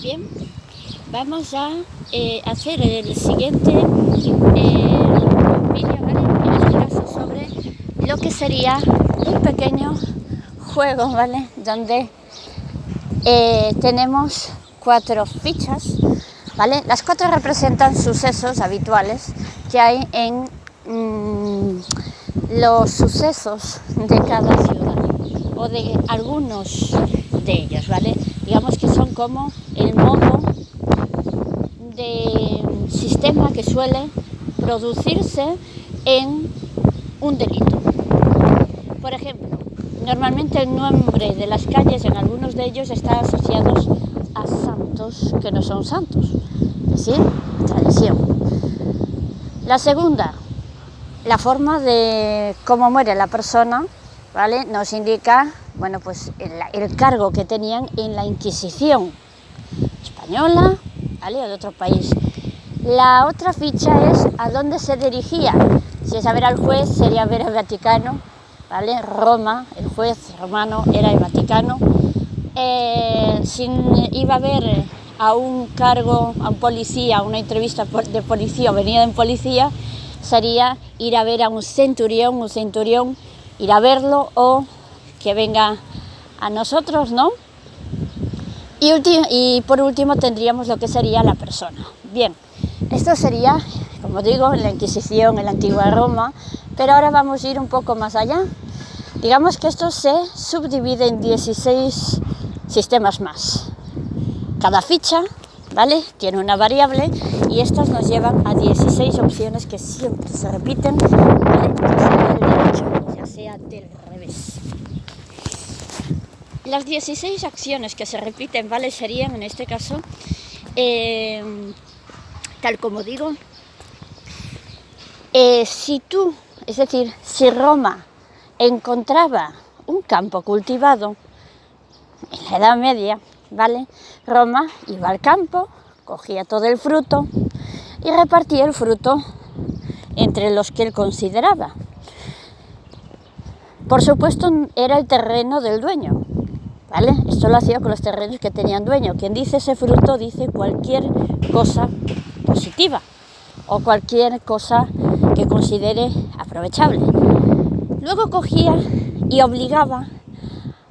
Bien, vamos a hacer el siguiente vídeo, ¿vale? En este caso sobre lo que sería un pequeño juego, ¿vale? Donde tenemos 4 fichas, ¿vale? Las 4 representan sucesos habituales que hay en los sucesos de cada ciudad o de algunos de ellos, ¿vale? Digamos que son como el modo de sistema que suele producirse en un delito. Por ejemplo, normalmente el nombre de las calles en algunos de ellos está asociados a santos que no son santos, es decir, tradición. La segunda, la forma de cómo muere la persona, ¿vale? Nos indica, bueno, pues el cargo que tenían en la Inquisición española, ¿vale? O de otro país. La otra ficha es a dónde se dirigía. Si es a ver al juez, sería ver el Vaticano, ¿vale? Roma, el juez romano era el Vaticano. Si iba a ver a un cargo, a un policía, una entrevista de policía o venía en policía, sería ir a ver a un centurión, ir a verlo o que venga a nosotros, ¿no? Y por último tendríamos lo que sería la persona. Bien, esto sería, como digo, en la Inquisición, en la antigua Roma, pero ahora vamos a ir un poco más allá. Digamos que esto se subdivide en 16 sistemas más. Cada ficha, ¿vale?, tiene una variable y estas nos llevan a 16 opciones que siempre se repiten, ¿vale?, ya sea del derecho o ya sea del revés. Las 16 acciones que se repiten, ¿vale?, serían en este caso, tal como digo, si Roma encontraba un campo cultivado en la Edad Media, ¿vale?, Roma iba al campo, cogía todo el fruto y repartía el fruto entre los que él consideraba. Por supuesto, era el terreno del dueño, ¿vale? Esto lo hacía con los terrenos que tenían dueño. Quien dice ese fruto dice cualquier cosa positiva o cualquier cosa que considere aprovechable. Luego cogía y obligaba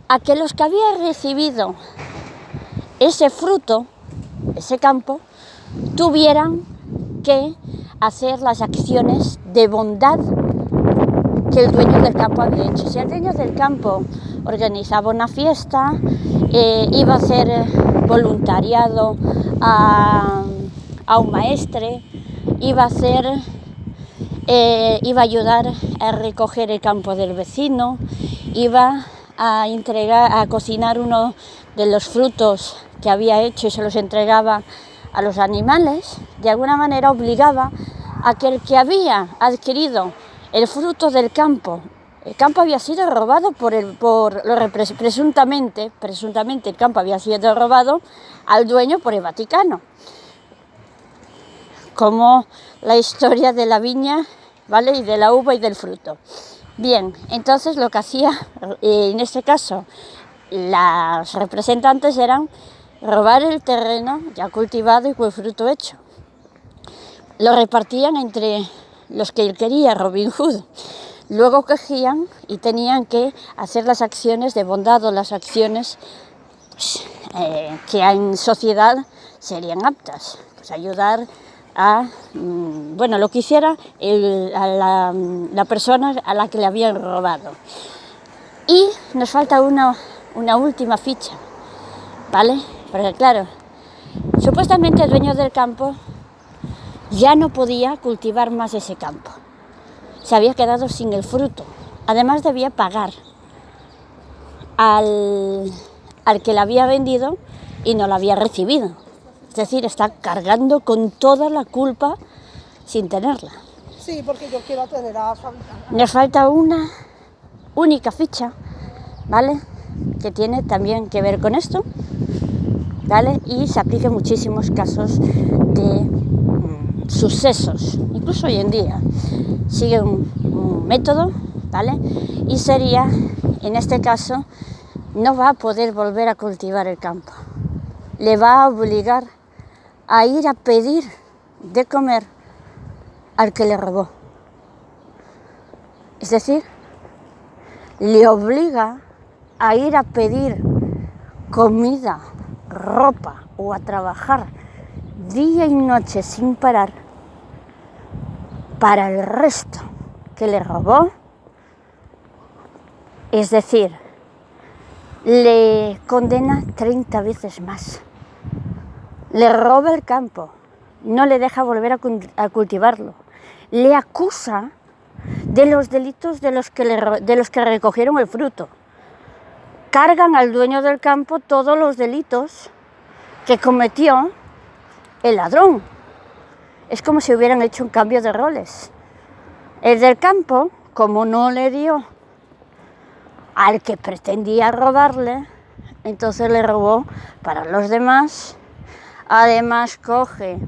a que los que habían recibido ese fruto, ese campo, tuvieran que hacer las acciones de bondad que el dueño del campo había hecho. Si el dueño del campo organizaba una fiesta, iba a hacer voluntariado a un maestre, iba a ayudar a recoger el campo del vecino, iba a cocinar uno de los frutos que había hecho y se los entregaba a los animales, de alguna manera obligaba a que el que había adquirido el fruto del campo, el campo había sido robado presuntamente el campo había sido robado al dueño por el Vaticano, como la historia de la viña, ¿vale?, y de la uva y del fruto. Bien, entonces lo que hacía, en este caso, las representantes eran robar el terreno ya cultivado y con el fruto hecho. Lo repartían entre los que él quería, Robin Hood. Luego cogían y tenían que hacer las acciones de bondad o las acciones que en sociedad serían aptas. Pues ayudar a, lo que hiciera la persona a la que le habían robado. Y nos falta una última ficha, ¿vale? Porque claro, supuestamente el dueño del campo ya no podía cultivar más ese campo. Se había quedado sin el fruto. Además debía pagar al que la había vendido y no la había recibido. Es decir, está cargando con toda la culpa sin tenerla. Sí, porque yo quiero tener a su habitante. Nos falta una única ficha, ¿vale?, que tiene también que ver con esto, ¿vale?, y se aplica en muchísimos casos de sucesos, incluso hoy en día. Sigue un método, ¿vale?, y sería, en este caso, no va a poder volver a cultivar el campo. le va a obligar a ir a pedir de comer al que le robó. Es decir, le obliga a ir a pedir comida, ropa o a trabajar día y noche sin parar para el resto que le robó. Es decir, le condena 30 veces más. Le roba el campo, no le deja volver a cultivarlo. Le acusa de los delitos de los que recogieron el fruto. Cargan al dueño del campo todos los delitos que cometió el ladrón. Es como si hubieran hecho un cambio de roles. El del campo, como no le dio al que pretendía robarle, entonces le robó para los demás. Además coge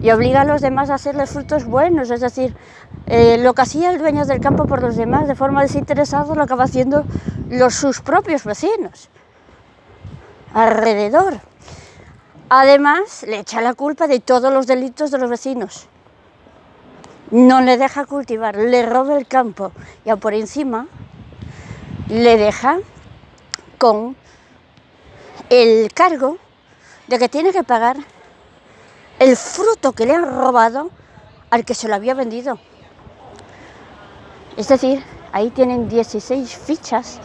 y obliga a los demás a hacerle frutos buenos, es decir, lo que hacía el dueño del campo por los demás de forma desinteresada lo acaba haciendo sus propios vecinos alrededor. Además, le echa la culpa de todos los delitos de los vecinos. No le deja cultivar, le roba el campo y por encima le deja con el cargo de que tiene que pagar el fruto que le han robado al que se lo había vendido. Es decir, ahí tienen 16 fichas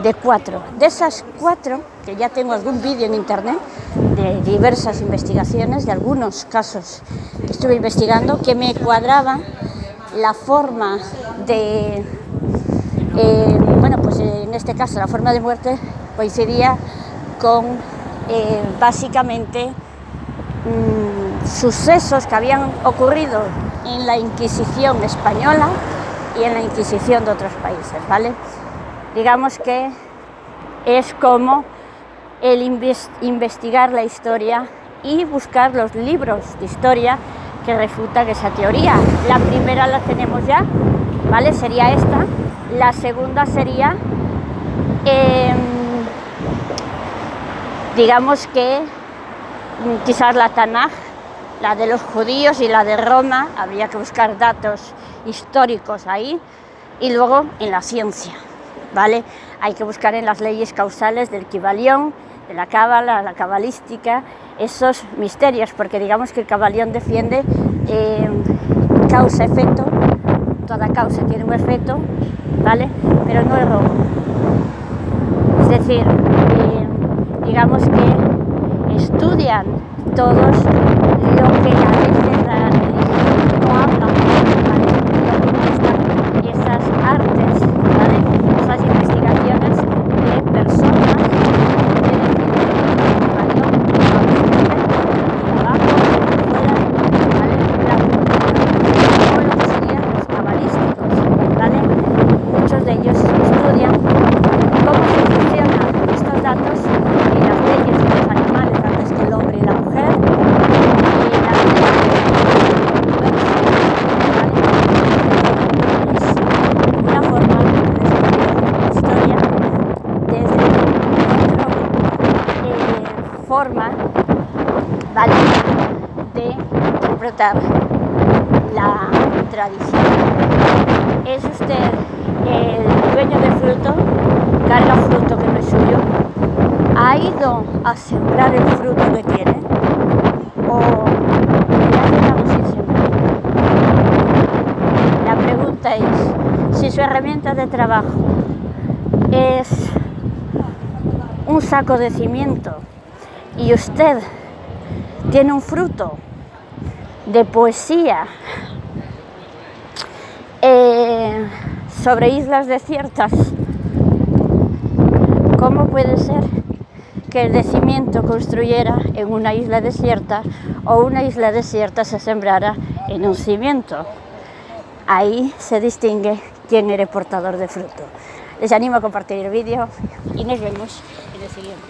de 4. De esas 4, que ya tengo algún vídeo en internet de diversas investigaciones, de algunos casos que estuve investigando, que me cuadraba la forma de, pues en este caso la forma de muerte coincidía con básicamente sucesos que habían ocurrido en la Inquisición española y en la Inquisición de otros países, ¿vale? Digamos que es como el investigar la historia y buscar los libros de historia que refutan esa teoría. La primera la tenemos ya, ¿vale? Sería esta. La segunda sería, digamos que quizás la Tanaj, la de los judíos y la de Roma, habría que buscar datos históricos ahí, y luego en la ciencia, ¿vale? Hay que buscar en las leyes causales del Kybalión, de la cábala, la cabalística, esos misterios, porque digamos que el Kybalión defiende causa-efecto, toda causa tiene un efecto, ¿vale? Pero no el robo. Es decir, digamos que estudian todos lo que a veces la religión no habla, ¿vale? Lo que están esas artes, ¿vale? Esas investigaciones de personas que defienden el valor, el trabajo, ¿vale? O lo que serían los cabalísticos, ¿vale? Muchos de ellos estudian cómo se funcionan estos datos y las leyes de los animales antes que el hombre y la mujer, y las leyes es una forma de estudiar la historia desde otra forma, ¿vale?, de interpretar la tradición. ¿Es usted el dueño del fruto? ¿Carga fruto que no es suyo? ¿Ha ido a sembrar el fruto que tiene? ¿O le ha dejado sin sembrar? La pregunta es, si su herramienta de trabajo es un saco de cimiento y usted tiene un fruto de poesía sobre islas desiertas, ¿cómo puede ser que el de cimiento construyera en una isla desierta o una isla desierta se sembrara en un cimiento? Ahí se distingue quién era el portador de fruto. Les animo a compartir el vídeo y nos vemos en el siguiente.